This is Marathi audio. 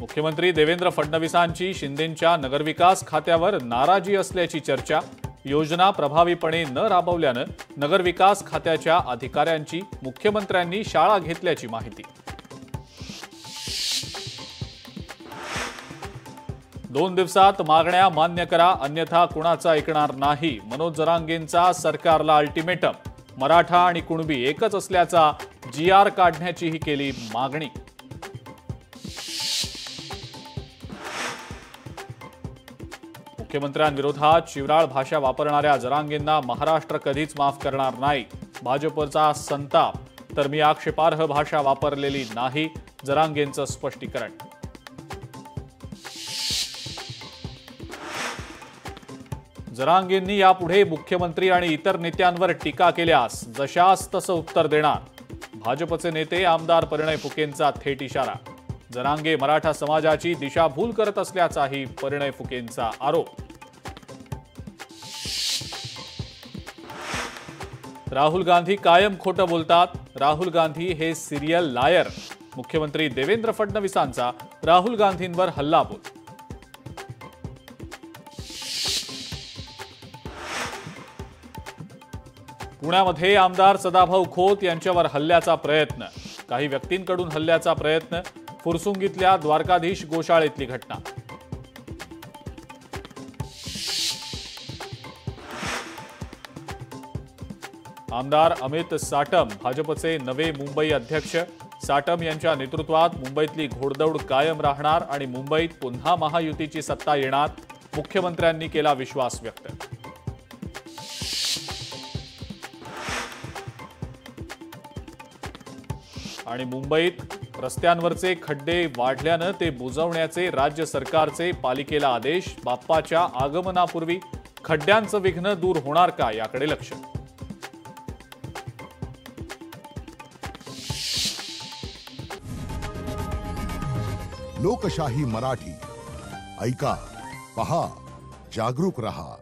मुख्यमंत्री देवेंद्र फडणवीसांची शिंदेंच्या नगरविकास खात्यावर नाराजी असल्याची चर्चा। योजना प्रभावीपणे न राबवल्याने नगरविकास खात्याच्या अधिकाऱ्यांची मुख्यमंत्र्यांनी शाळा घेतल्याची माहिती। 2 दिवसात मागण्या मान्य करा, अन्यथा कुणाचा ऐकणार नाही। मनोज जरांगेंचा सरकारला अल्टिमेटम। मराठा आणि कुणबी एकच असल्याचा GR काढण्याचीही केली मागणी। मुख्यमंत्र्यांविरोधात शिवराळ भाषा वापरणाऱ्या जरांगेंना महाराष्ट्र कधीच माफ करणार नाही। भाजपचा संताप। तर मी आक्षेपार्ह भाषा वापरलेली नाही, जरांगेंचं स्पष्टीकरण। जरांगेंनी यापुढे मुख्यमंत्री आणि इतर नेत्यांवर टीका केल्यास जशास तसं उत्तर देणार। भाजपचे नेते आमदार परिणय फुकेंचा थेट इशारा। जरांगे मराठा समाजाची दिशाभूल करत असल्याचाही परिणय फुकेंचा आरोप। राहुल गांधी कायम खोटं बोलतात। राहुल गांधी हे सिरियल लायर। मुख्यमंत्री देवेंद्र फडणवीसांचा राहुल गांधींवर हल्लाबोल। पुण्यामध्ये आमदार सदाभाऊ खोत यांच्यावर हल्ल्याचा प्रयत्न। काही व्यक्तींकडून हल्ल्याचा प्रयत्न। फुरसुंगीतल्या द्वारकाधीश गोशाळेतली घटना। आमदार अमित साटम भाजपचे नवे मुंबई अध्यक्ष। साटम यांच्या नेतृत्वात मुंबईतली घोडदौड कायम राहणार आणि मुंबईत पुन्हा महायुतीची सत्ता येणार, मुख्यमंत्र्यांनी केला विश्वास व्यक्त। आणि मुंबईत रस्त्यांवरचे खड्डे वाढल्यानं ते बुजवण्याचे राज्य सरकारचे पालिकेला आदेश। बाप्पाच्या आगमनापूर्वी खड्ड्यांचं विघ्न दूर होणार का याकडे लक्ष। लोकशाही मराठी ऐका, पहा, जागरूक रहा।